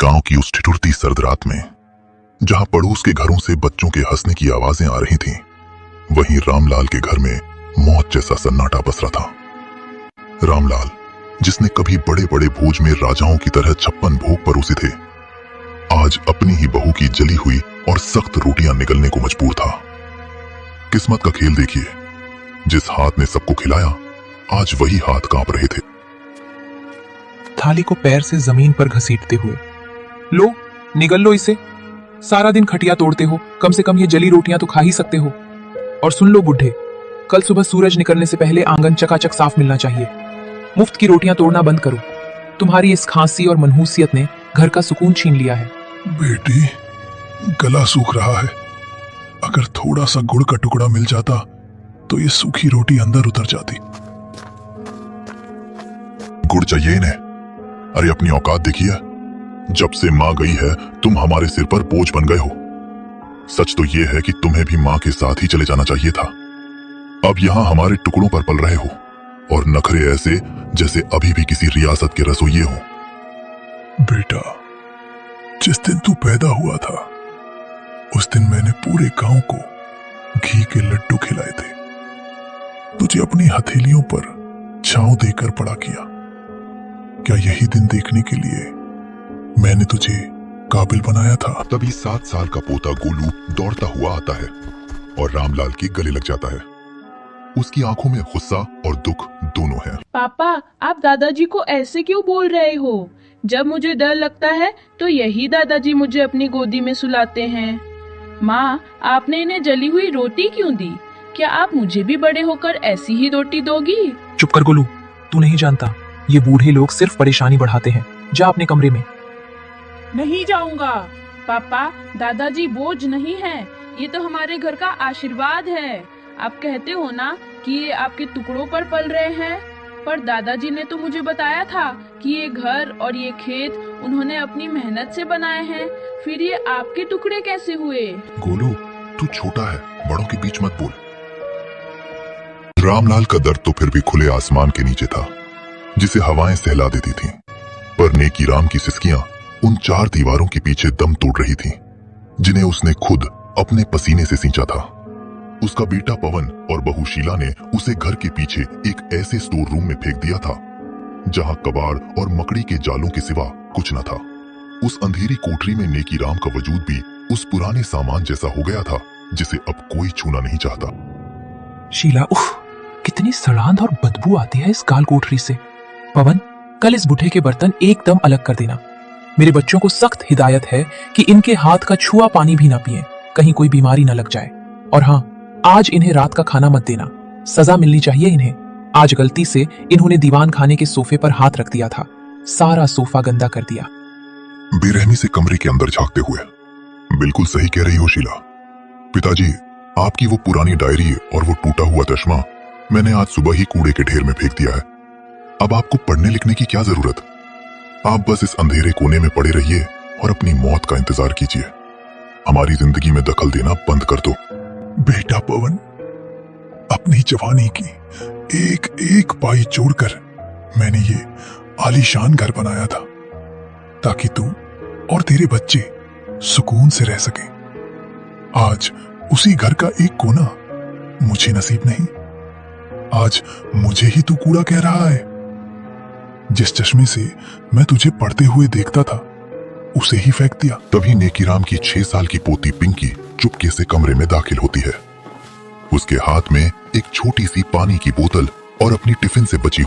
गांव की उस ठिठुरती सर्द रात में जहां पड़ोस के घरों से बच्चों के हंसने की आवाजें आ रही थीं, वहीं रामलाल के घर में मौत जैसा सन्नाटा पसरा था। रामलाल, जिसने कभी बड़े बड़े भोज में राजाओं की तरह 56 भोग परोसे थे, आज अपनी ही बहू की जली हुई और सख्त रोटियां निगलने को मजबूर था। किस्मत का खेल देखिए, जिस हाथ ने सबको खिलाया, आज वही हाथ कांप रहे थे। थाली को पैर से जमीन पर घसीटते हुए, लो निगल लो इसे, सारा दिन खटिया तोड़ते हो, कम से कम ये जली रोटियां तो खा ही सकते हो। और सुन लो बुढ़े, कल सुबह सूरज निकलने से पहले आंगन चकाचक साफ मिलना चाहिए। मुफ्त की रोटियां तोड़ना बंद करो। तुम्हारी इस खांसी और मनहूसियत ने घर का सुकून छीन लिया है। बेटी, गला सूख रहा है, अगर थोड़ा सा गुड़ का टुकड़ा मिल जाता तो ये सूखी रोटी अंदर उतर जाती। गुड़ चाहिए इन्हें? अरे अपनी औकात देखिए, जब से मां गई है तुम हमारे सिर पर बोझ बन गए हो। सच तो यह है कि तुम्हें भी मां के साथ ही चले जाना चाहिए था। अब यहां हमारे टुकड़ों पर पल रहे हो और नखरे ऐसे जैसे अभी भी किसी रियासत के रसोइये हो। बेटा, जिस दिन तू पैदा हुआ था उस दिन मैंने पूरे गांव को घी के लड्डू खिलाए थे। तुझे अपनी हथेलियों पर छांव देकर बड़ा किया। क्या यही दिन देखने के लिए मैंने तुझे काबिल बनाया था? तभी 7 साल का पोता गोलू दौड़ता हुआ आता है और रामलाल के गले लग जाता है। उसकी आंखों में गुस्सा और दुख दोनों है। पापा, आप दादाजी को ऐसे क्यों बोल रहे हो? जब मुझे डर लगता है तो यही दादाजी मुझे अपनी गोदी में सुलाते हैं। माँ, आपने इन्हें जली हुई रोटी क्यों दी? क्या आप मुझे भी बड़े होकर ऐसी ही रोटी दोगी? चुप कर गोलू, तू नहीं जानता, ये बूढ़े लोग सिर्फ परेशानी बढ़ाते हैं। जा अपने कमरे में। नहीं जाऊंगा। पापा, दादाजी बोझ नहीं है, ये तो हमारे घर का आशीर्वाद है। आप कहते हो ना कि ये आपके टुकड़ों पर पल रहे हैं, पर दादाजी ने तो मुझे बताया था कि ये घर और ये खेत उन्होंने अपनी मेहनत से बनाए हैं। फिर ये आपके टुकड़े कैसे हुए? गोलू, तू छोटा है, बड़ों के बीच मत बोल। रामलाल का दर्द तो फिर भी खुले आसमान के नीचे था, जिसे हवाएं सहला देती थीं, पर नेकी राम की सिसकियां उन 4 दीवारों के पीछे दम तोड़ रही थीं, जिन्हें उसने खुद अपने पसीने से सींचा था। उसका बेटा पवन और बहू शीला ने उसे घर के पीछे एक ऐसे स्टोर रूम में फेंक दिया था जहां कबाड़ और मकड़ी के जालों के सिवा कुछ न था। उस अंधेरी कोठरी में नेकी राम का वजूद भी उस पुराने सामान जैसा हो गया था जिसे अब कोई छूना नहीं चाहता। शीला, उफ, कितनी सड़ांध और बदबू आती है इस काल कोठरी से। पवन, कल इस बुढ़े के बर्तन एकदम अलग कर देना। मेरे बच्चों को सख्त हिदायत है कि इनके हाथ का छुआ पानी भी ना पिएं, कहीं कोई बीमारी ना लग जाए। और हाँ, आज इन्हें रात का खाना मत देना, सजा मिलनी चाहिए इन्हें। आज गलती से इन्होंने दीवान खाने के सोफे पर हाथ रख दिया था, सारा सोफा गंदा कर दिया। बेरहमी से कमरे के अंदर झांकते हुए, बिल्कुल सही कह रही हो शीला। पिताजी, आपकी वो पुरानी डायरी और वो टूटा हुआ चश्मा मैंने आज सुबह ही कूड़े के ढेर में फेंक दिया है। अब आपको पढ़ने लिखने की क्या जरूरत? आप बस इस अंधेरे कोने में पड़े रहिए और अपनी मौत का इंतजार कीजिए। हमारी जिंदगी में दखल देना बंद कर दो। बेटा पवन, अपनी जवानी की एक एक पाई जोड़कर मैंने ये आलीशान घर बनाया था ताकि तू और तेरे बच्चे सुकून से रह सके। आज उसी घर का एक कोना मुझे नसीब नहीं। आज मुझे ही तू कूड़ा कह रहा है। जिस चश्मे से मैं तुझे पढ़ते हुए देखता था उसे ही फेंक दिया। तभी नेकीराम की 6 साल की पोती पिंकी चुपके से कमरे में दाखिल होती है। उसके हाथ में एक छोटी सी पानी की बोतल और अपनी टिफिन से बची